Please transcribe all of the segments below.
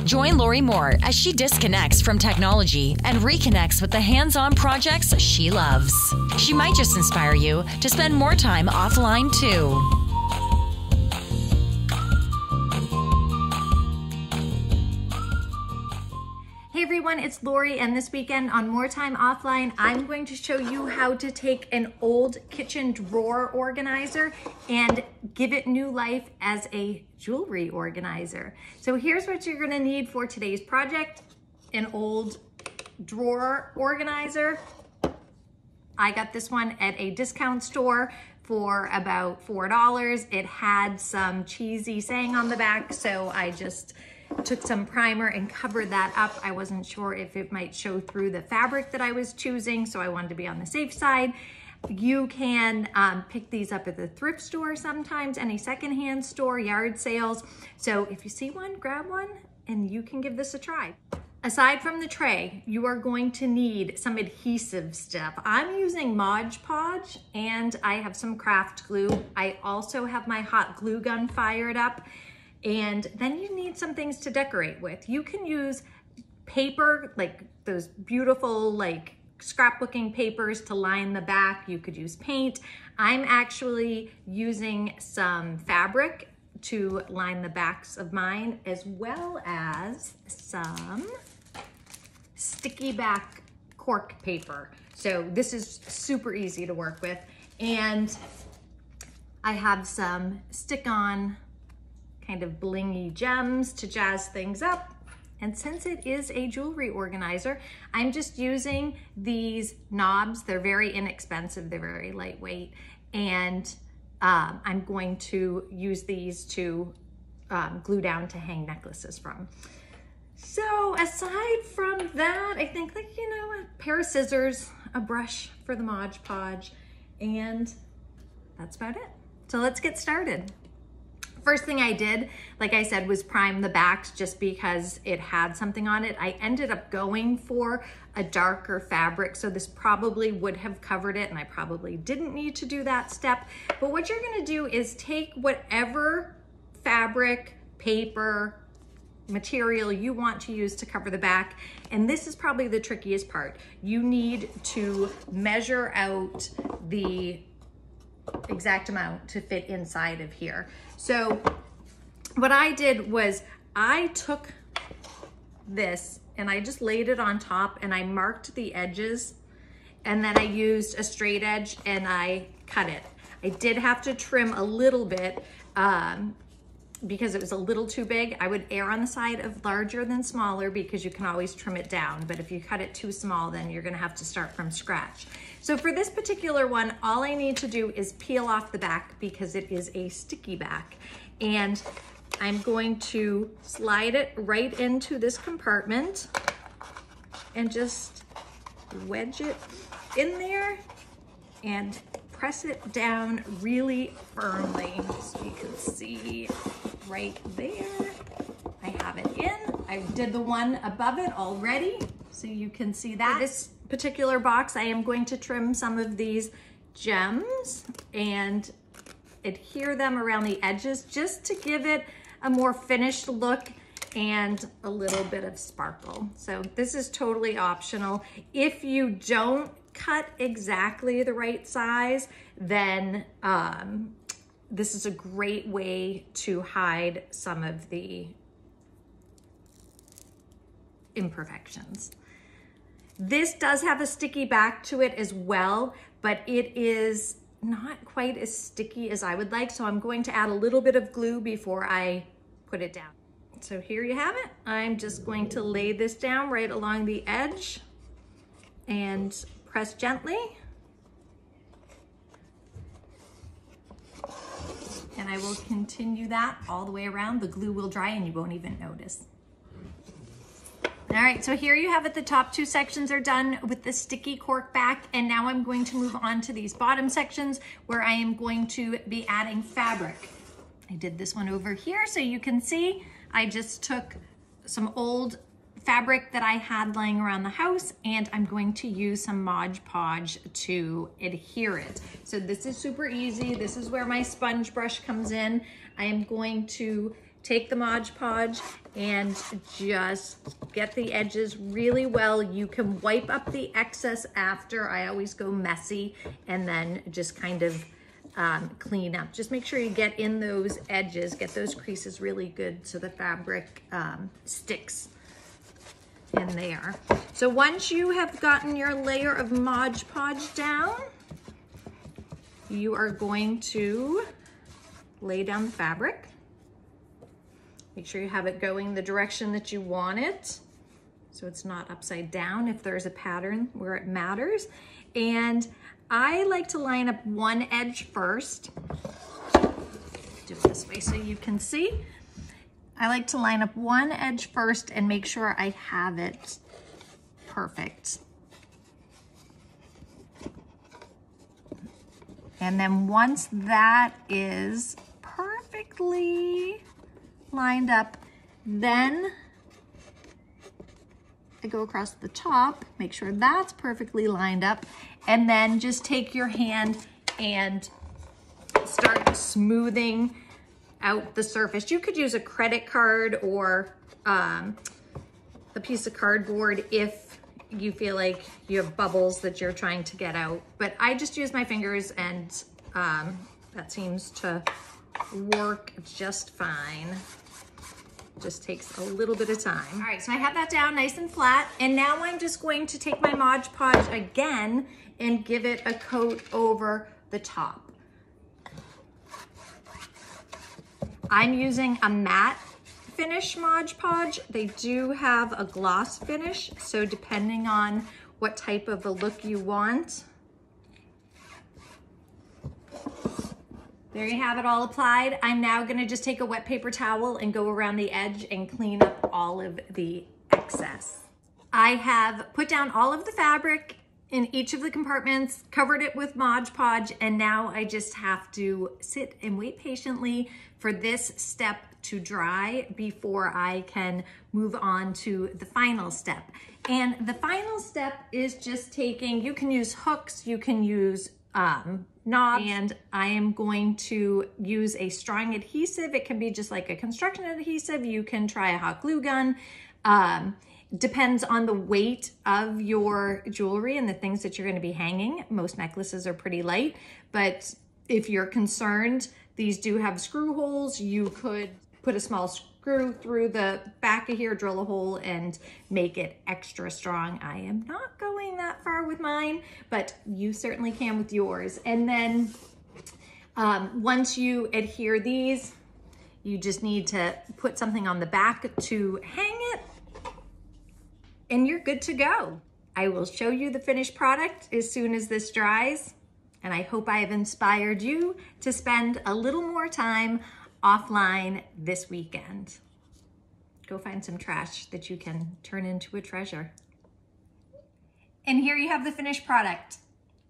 Join Lori Moore as she disconnects from technology and reconnects with the hands-on projects she loves. She might just inspire you to spend more time offline too. Hey everyone, it's Lori, and this weekend on More Time Offline, I'm going to show you how to take an old kitchen drawer organizer and give it new life as a jewelry organizer. So here's what you're gonna need for today's project: an old drawer organizer. I got this one at a discount store for about $4. It had some cheesy saying on the back, so I just took some primer and covered that up. I wasn't sure if it might show through the fabric that I was choosing, so I wanted to be on the safe side. You can pick these up at the thrift store sometimes, any secondhand store, yard sales. So if you see one, grab one and you can give this a try. Aside from the tray, you are going to need some adhesive stuff. I'm using Modge Podge and I have some craft glue. I also have my hot glue gun fired up. And then you need some things to decorate with. You can use paper, like those beautiful like scrapbooking papers to line the back. You could use paint. I'm actually using some fabric to line the backs of mine, as well as some sticky back cork paper. So this is super easy to work with. And I have some stick-on kind of blingy gems to jazz things up. And since it is a jewelry organizer, I'm just using these knobs. They're very inexpensive, they're very lightweight. And I'm going to use these to glue down to hang necklaces from. So aside from that, I think, like, you know, a pair of scissors, a brush for the Modge Podge, and that's about it. So let's get started. First thing I did, like I said, was prime the backs just because it had something on it. I ended up going for a darker fabric, so this probably would have covered it, and I probably didn't need to do that step. But what you're gonna do is take whatever fabric, paper, material you want to use to cover the back, and this is probably the trickiest part. You need to measure out the exact amount to fit inside of here. So what I did was I took this and I just laid it on top and I marked the edges, and then I used a straight edge and I cut it. I did have to trim a little bit because it was a little too big. I would err on the side of larger than smaller because you can always trim it down. But if you cut it too small, then you're gonna have to start from scratch. So for this particular one, all I need to do is peel off the back because it is a sticky back. And I'm going to slide it right into this compartment and just wedge it in there and press it down really firmly. So you can see right there, I have it in. I did the one above it already, so you can see that. For this particular box, I am going to trim some of these gems and adhere them around the edges just to give it a more finished look and a little bit of sparkle. So this is totally optional. If you don't cut exactly the right size, then this is a great way to hide some of the imperfections. This does have a sticky back to it as well, but it is not quite as sticky as I would like, so I'm going to add a little bit of glue before I put it down. So here you have it. I'm just going to lay this down right along the edge and press gently. And I will continue that all the way around. The glue will dry and you won't even notice. All right, so here you have it. The top two sections are done with the sticky cork back, and now I'm going to move on to these bottom sections where I am going to be adding fabric. I did this one over here so you can see. I just took some old fabric that I had laying around the house, and I'm going to use some Modge Podge to adhere it. So this is super easy. This is where my sponge brush comes in. I am going to take the Modge Podge and just get the edges really well. You can wipe up the excess after. I always go messy and then just kind of clean up. Just make sure you get in those edges, get those creases really good so the fabric sticks in there. So once you have gotten your layer of Modge Podge down, you are going to lay down the fabric. Make sure you have it going the direction that you want it, so it's not upside down if there's a pattern where it matters. And I like to line up one edge first. Do it this way so you can see. I like to line up one edge first and make sure I have it perfect. And then once that is perfectly lined up, then I go across the top, make sure that's perfectly lined up, and then just take your hand and start smoothing out the surface. You could use a credit card or a piece of cardboard if you feel like you have bubbles that you're trying to get out. But I just use my fingers, and that seems to work just fine. Just takes a little bit of time. All right, so I have that down nice and flat, and now I'm just going to take my Modge Podge again and give it a coat over the top. I'm using a matte finish Modge Podge. They do have a gloss finish, so depending on what type of a look you want. There you have it all applied. I'm now gonna just take a wet paper towel and go around the edge and clean up all of the excess. I have put down all of the fabric in each of the compartments, covered it with Modge Podge, and now I just have to sit and wait patiently for this step to dry before I can move on to the final step. And the final step is just taking, you can use hooks, you can use knobs, and I am going to use a strong adhesive. It can be just like a construction adhesive. You can try a hot glue gun. Depends on the weight of your jewelry and the things that you're going to be hanging. Most necklaces are pretty light, but if you're concerned, these do have screw holes. You could put a small screw through the back of here, drill a hole, and make it extra strong. I am not going that far with mine, but you certainly can with yours. And then once you adhere these, you just need to put something on the back to hang it, and you're good to go. I will show you the finished product as soon as this dries, and I hope I have inspired you to spend a little more time offline this weekend. Go find some trash that you can turn into a treasure. And here you have the finished product,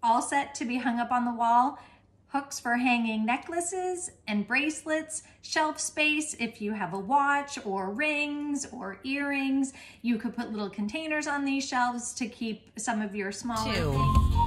all set to be hung up on the wall. Hooks for hanging necklaces and bracelets, shelf space if you have a watch or rings or earrings. You could put little containers on these shelves to keep some of your smaller things.